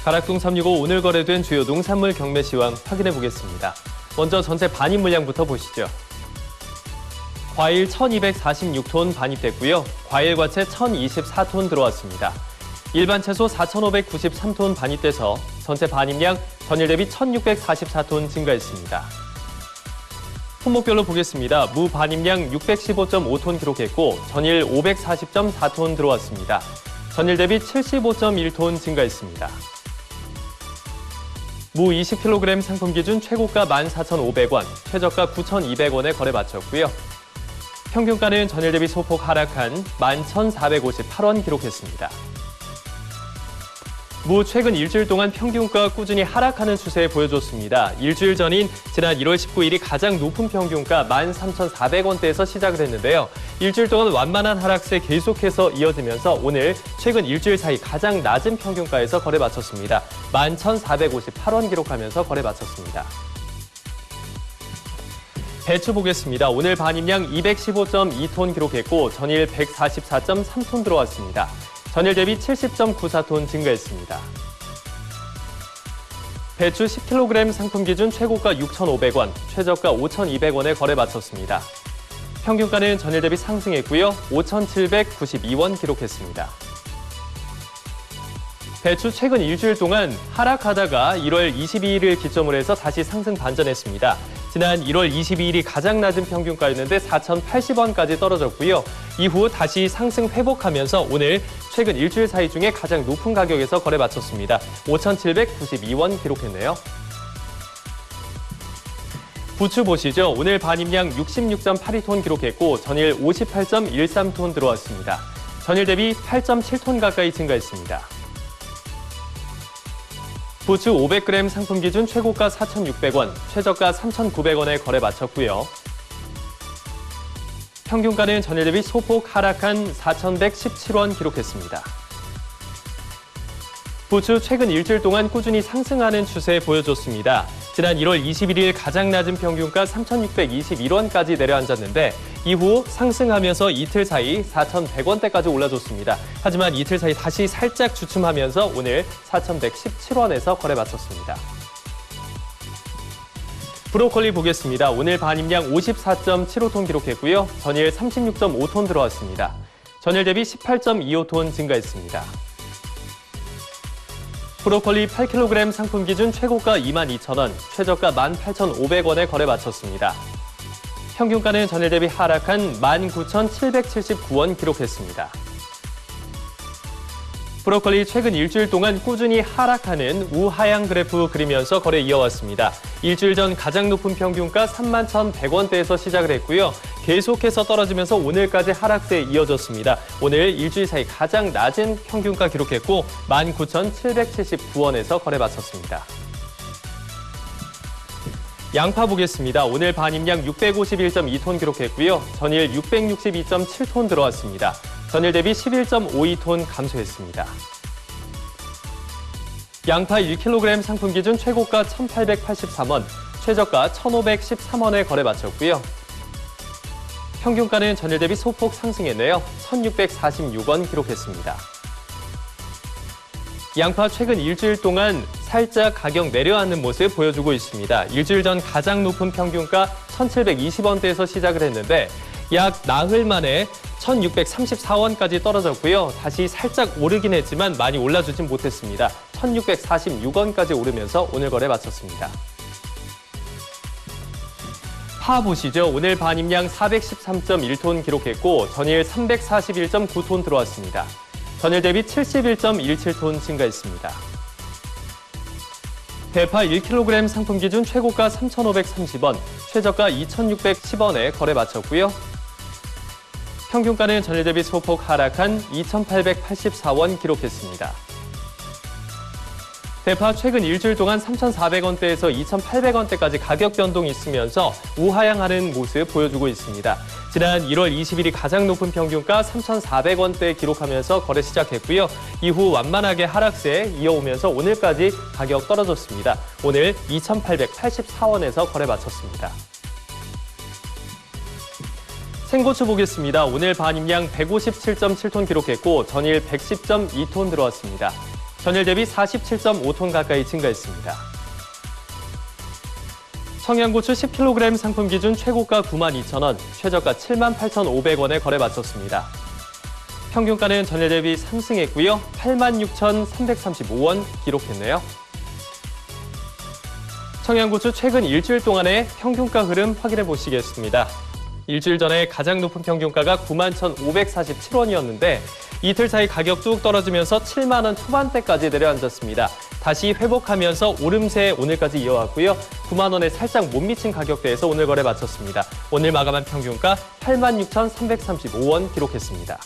가락동 365 오늘 거래된 주요 농산물 경매 시황 확인해 보겠습니다. 먼저 전체 반입 물량부터 보시죠. 과일 1,246톤 반입됐고요. 과일 과채 1,024톤 들어왔습니다. 일반 채소 4,593톤 반입돼서 전체 반입량 전일 대비 1,644톤 증가했습니다. 품목별로 보겠습니다. 무 반입량 615.5톤 기록했고 전일 540.4톤 들어왔습니다. 전일 대비 75.1톤 증가했습니다. 무 20kg 상품 기준 최고가 14,500원, 최저가 9,200원에 거래 마쳤고요. 평균가는 전일 대비 소폭 하락한 11,458원 기록했습니다. 무 최근 일주일 동안 평균가 꾸준히 하락하는 추세 보여줬습니다. 일주일 전인 지난 1월 19일이 가장 높은 평균가 13,400원대에서 시작을 했는데요. 일주일 동안 완만한 하락세 계속해서 이어지면서 오늘 최근 일주일 사이 가장 낮은 평균가에서 거래 마쳤습니다. 11,458원 기록하면서 거래 마쳤습니다. 배추 보겠습니다. 오늘 반입량 215.2톤 기록했고 전일 144.3톤 들어왔습니다. 전일 대비 70.94톤 증가했습니다. 배추 10kg 상품 기준 최고가 6,500원, 최저가 5,200원에 거래 마쳤습니다. 평균가는 전일 대비 상승했고요. 5,792원 기록했습니다. 배추 최근 일주일 동안 하락하다가 1월 22일을 기점으로 해서 다시 상승 반전했습니다. 지난 1월 22일이 가장 낮은 평균가였는데 4,080원까지 떨어졌고요. 이후 다시 상승 회복하면서 오늘 최근 일주일 사이 중에 가장 높은 가격에서 거래 마쳤습니다. 5,792원 기록했네요. 부추 보시죠. 오늘 반입량 66.82톤 기록했고 전일 58.13톤 들어왔습니다. 전일 대비 8.7톤 가까이 증가했습니다. 부추 500g 상품 기준 최고가 4,600원, 최저가 3,900원에 거래 마쳤고요. 평균가는 전일 대비 소폭 하락한 4,117원 기록했습니다. 부추 최근 일주일 동안 꾸준히 상승하는 추세 보여줬습니다. 지난 1월 21일 가장 낮은 평균가 3,621원까지 내려앉았는데 이후 상승하면서 이틀 사이 4,100원대까지 올라줬습니다. 하지만 이틀 사이 다시 살짝 주춤하면서 오늘 4,117원에서 거래 마쳤습니다. 브로콜리 보겠습니다. 오늘 반입량 54.75톤 기록했고요. 전일 36.5톤 들어왔습니다. 전일 대비 18.25톤 증가했습니다. 브로콜리 8kg 상품 기준 최고가 22,000원, 최저가 18,500원에 거래 마쳤습니다. 평균가는 전일 대비 하락한 19,779원 기록했습니다. 브로콜리 최근 일주일 동안 꾸준히 하락하는 우하향 그래프 그리면서 거래 이어왔습니다. 일주일 전 가장 높은 평균가 31,100원대에서 시작을 했고요. 계속해서 떨어지면서 오늘까지 하락세에 이어졌습니다. 오늘 일주일 사이 가장 낮은 평균가 기록했고 19,779원에서 거래 마쳤습니다. 양파 보겠습니다. 오늘 반입량 651.2톤 기록했고요. 전일 662.7톤 들어왔습니다. 전일 대비 11.52톤 감소했습니다. 양파 1kg 상품 기준 최고가 1,883원, 최저가 1,513원에 거래 마쳤고요. 평균가는 전일 대비 소폭 상승했네요. 1,646원 기록했습니다. 양파 최근 일주일 동안 살짝 가격 내려앉는 모습 보여주고 있습니다. 일주일 전 가장 높은 평균가 1,720원대에서 시작을 했는데 약 나흘 만에 1,634원까지 떨어졌고요. 다시 살짝 오르긴 했지만 많이 올라주진 못했습니다. 1,646원까지 오르면서 오늘 거래 마쳤습니다. 파 보시죠. 오늘 반입량 413.1톤 기록했고 전일 341.9톤 들어왔습니다. 전일 대비 71.17톤 증가했습니다. 대파 1kg 상품 기준 최고가 3,530원, 최저가 2,610원에 거래 마쳤고요. 평균가는 전일 대비 소폭 하락한 2,884원 기록했습니다. 대파 최근 일주일 동안 3,400원대에서 2,800원대까지 가격 변동이 있으면서 우하향하는 모습 보여주고 있습니다. 지난 1월 20일이 가장 높은 평균가 3,400원대 기록하면서 거래 시작했고요. 이후 완만하게 하락세 이어오면서 오늘까지 가격 떨어졌습니다. 오늘 2,884원에서 거래 마쳤습니다. 생고추 보겠습니다. 오늘 반입량 157.7톤 기록했고 전일 110.2톤 들어왔습니다. 전일 대비 47.5톤 가까이 증가했습니다. 청양고추 10kg 상품 기준 최고가 92,000원, 최저가 78,500원에 거래 마쳤습니다. 평균가는 전일 대비 상승했고요. 86,335원 기록했네요. 청양고추 최근 일주일 동안의 평균가 흐름 확인해 보시겠습니다. 일주일 전에 가장 높은 평균가가 91,547원이었는데 이틀 사이 가격 뚝 떨어지면서 7만 원 초반대까지 내려앉았습니다. 다시 회복하면서 오름세 오늘까지 이어왔고요. 9만 원에 살짝 못 미친 가격대에서 오늘 거래 마쳤습니다. 오늘 마감한 평균가 86,335원 기록했습니다.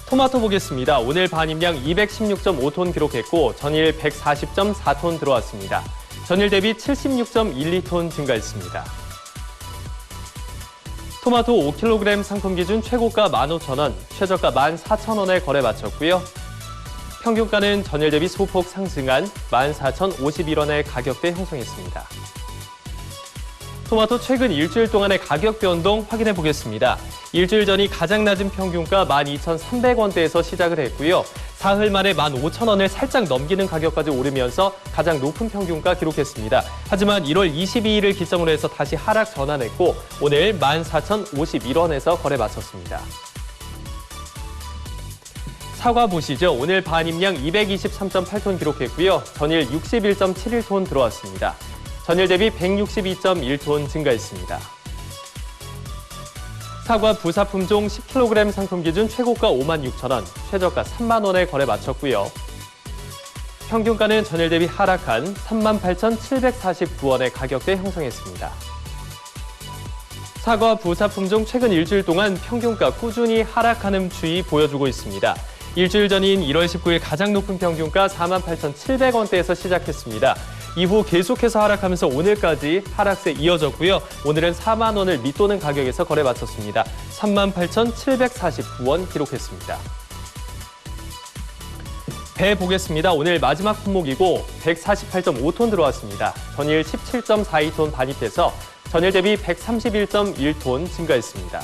토마토 보겠습니다. 오늘 반입량 216.5톤 기록했고 전일 140.4톤 들어왔습니다. 전일 대비 76.12톤 증가했습니다. 토마토 5kg 상품 기준 최고가 15,000원, 최저가 14,000원에 거래 마쳤고요. 평균가는 전일 대비 소폭 상승한 14,051원의 가격대 형성했습니다. 토마토 최근 일주일 동안의 가격 변동 확인해 보겠습니다. 일주일 전이 가장 낮은 평균가 12,300원대에서 시작을 했고요. 사흘 만에 15,000원을 살짝 넘기는 가격까지 오르면서 가장 높은 평균가 기록했습니다. 하지만 1월 22일을 기점으로 해서 다시 하락 전환했고 오늘 14,051원에서 거래 마쳤습니다. 사과 보시죠. 오늘 반입량 223.8톤 기록했고요. 전일 61.71톤 들어왔습니다. 전일 대비 162.1톤 증가했습니다. 사과 부사품종 10kg 상품 기준 최고가 56,000원, 최저가 3만 원에 거래 마쳤고요. 평균가는 전일 대비 하락한 38,749원의 가격대 형성했습니다. 사과 부사품종 최근 일주일 동안 평균가 꾸준히 하락하는 추이 보여주고 있습니다. 일주일 전인 1월 19일 가장 높은 평균가 48,700원대에서 시작했습니다. 이후 계속해서 하락하면서 오늘까지 하락세 이어졌고요. 오늘은 4만 원을 밑도는 가격에서 거래 마쳤습니다. 38,749원 기록했습니다. 배 보겠습니다. 오늘 마지막 품목이고 148.5톤 들어왔습니다. 전일 17.42톤 반입돼서 전일 대비 131.1톤 증가했습니다.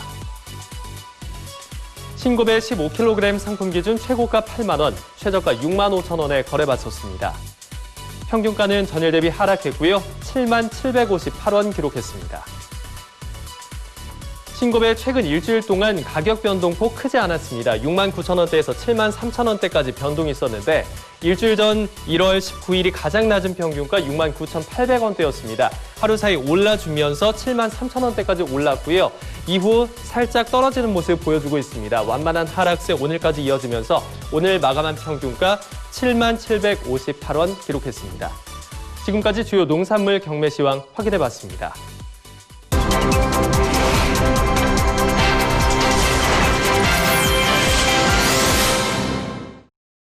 신고배 15kg 상품 기준 최고가 8만 원, 최저가 6만 5천 원에 거래 마쳤습니다. 평균가는 전일 대비 하락했고요. 7만 758원 기록했습니다. 신고배 최근 일주일 동안 가격 변동폭 크지 않았습니다. 6만 9천 원대에서 7만 3천 원대까지 변동이 있었는데 일주일 전 1월 19일이 가장 낮은 평균가 6만 9,800원대였습니다. 하루 사이 올라주면서 7만 3천 원대까지 올랐고요. 이후 살짝 떨어지는 모습을 보여주고 있습니다. 완만한 하락세 오늘까지 이어지면서 오늘 마감한 평균가 7만 758원 기록했습니다. 지금까지 주요 농산물 경매 시황 확인해봤습니다.